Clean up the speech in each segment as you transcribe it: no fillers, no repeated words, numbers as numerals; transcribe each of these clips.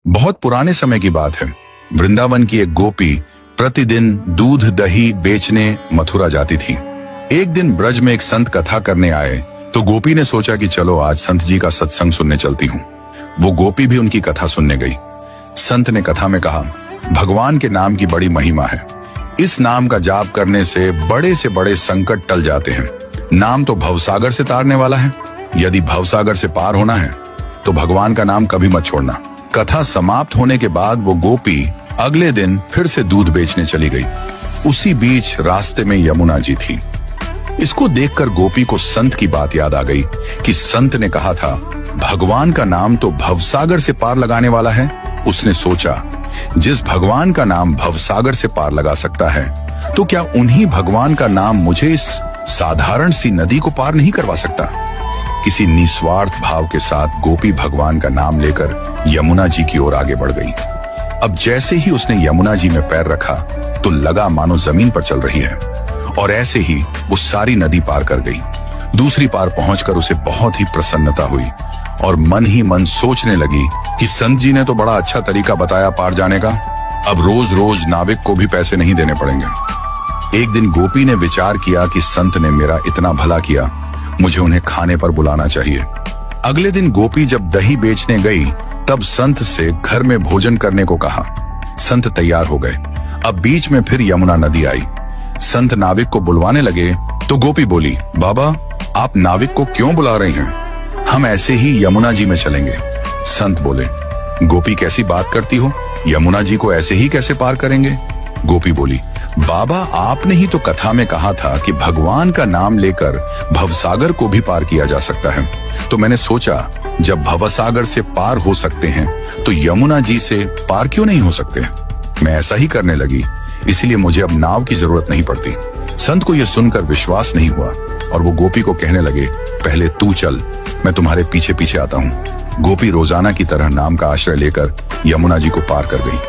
बहुत पुराने समय की बात है। वृंदावन की एक गोपी प्रतिदिन दूध दही बेचने मथुरा जाती थी। एक दिन ब्रज में एक संत कथा करने आए तो गोपी ने सोचा कि चलो आज संत जी का सत्संग सुनने चलती हूँ। वो गोपी भी उनकी कथा सुनने गई। संत ने कथा में कहा, भगवान के नाम की बड़ी महिमा है। इस नाम का जाप करने से बड़े संकट टल जाते हैं। नाम तो भवसागर से तारने वाला है। यदि भवसागर से पार होना है तो भगवान का नाम कभी मत छोड़ना। कथा समाप्त होने के बाद वो गोपी अगले दिन फिर से दूध बेचने चली गई। उसी बीच रास्ते में यमुना जी थी। इसको देखकर गोपी को संत की बात याद आ गई कि संत ने कहा था भगवान का नाम तो भवसागर से पार लगाने वाला है। उसने सोचा, जिस भगवान का नाम भवसागर से पार लगा सकता है तो क्या उन्हीं भगवान का नाम मुझे इस साधारण सी नदी को पार नहीं करवा सकता। किसी निस्वार्थ भाव के साथ गोपी भगवान का नाम लेकर यमुना जी की ओर आगे बढ़ गई। अब जैसे ही उसने यमुना जी में पैर रखा तो लगा मानो जमीन पर चल रही है और ऐसे ही वो सारी नदी पार कर गई। दूसरी पार पहुंचकर उसे बहुत ही प्रसन्नता हुई और मन ही मन सोचने लगी कि संत जी ने तो बड़ा अच्छा तरीका बताया पार जाने का। अब रोज रोज नाविक को भी पैसे नहीं देने पड़ेंगे। एक दिन गोपी ने विचार किया कि संत ने मेरा इतना भला किया, मुझे उन्हें खाने पर बुलाना चाहिए। अगले दिन गोपी जब दही बेचने गई तब संत से घर में भोजन करने को कहा। संत तैयार हो गए। अब बीच में फिर यमुना नदी आई। संत नाविक को बुलवाने लगे तो गोपी बोली, बाबा आप नाविक को क्यों बुला रहे हैं? हम ऐसे ही यमुना जी में चलेंगे। संत बोले, गोपी कैसी बात करती हो, यमुना जी को ऐसे ही कैसे पार करेंगे? गोपी बोली, बाबा आपने ही तो कथा में कहा था कि भगवान का नाम लेकर भवसागर को भी पार किया जा सकता है। तो मैंने सोचा जब भवसागर से पार हो सकते हैं तो यमुना जी से पार क्यों नहीं हो सकते। मैं ऐसा ही करने लगी, इसलिए मुझे अब नाव की जरूरत नहीं पड़ती। संत को यह सुनकर विश्वास नहीं हुआ और वो गोपी को कहने लगे, पहले तू चल, मैं तुम्हारे पीछे पीछे आता हूँ। गोपी रोजाना की तरह नाम का आश्रय लेकर यमुना जी को पार कर गई।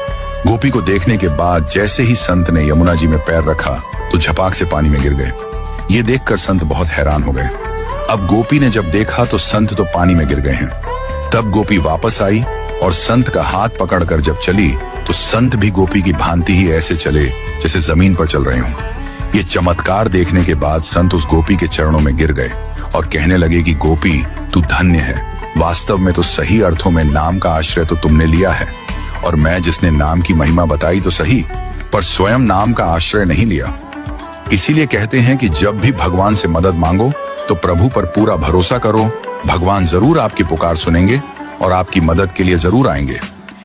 गोपी को देखने के बाद जैसे ही संत ने यमुना जी में पैर रखा तो झपाक से पानी में गिर गए। ये देखकर संत बहुत हैरान हो गए। अब गोपी ने जब देखा तो संत तो पानी में गिर गए हैं। तब गोपी वापस आई और संत का हाथ पकड़कर जब चली तो संत भी गोपी की भांति ही ऐसे चले जैसे जमीन पर चल रहे हों। ये चमत्कार देखने के बाद संत उस गोपी के चरणों में गिर गए और कहने लगे कि गोपी तू धन्य है। वास्तव में तो सही अर्थों में नाम का आश्रय तो तुमने लिया है और मैं जिसने नाम की महिमा बताई तो सही, पर स्वयं नाम का आश्रय नहीं लिया। इसीलिए कहते हैं कि जब भी भगवान से मदद मांगो तो प्रभु पर पूरा भरोसा करो। भगवान जरूर आपकी पुकार सुनेंगे और आपकी मदद के लिए जरूर आएंगे।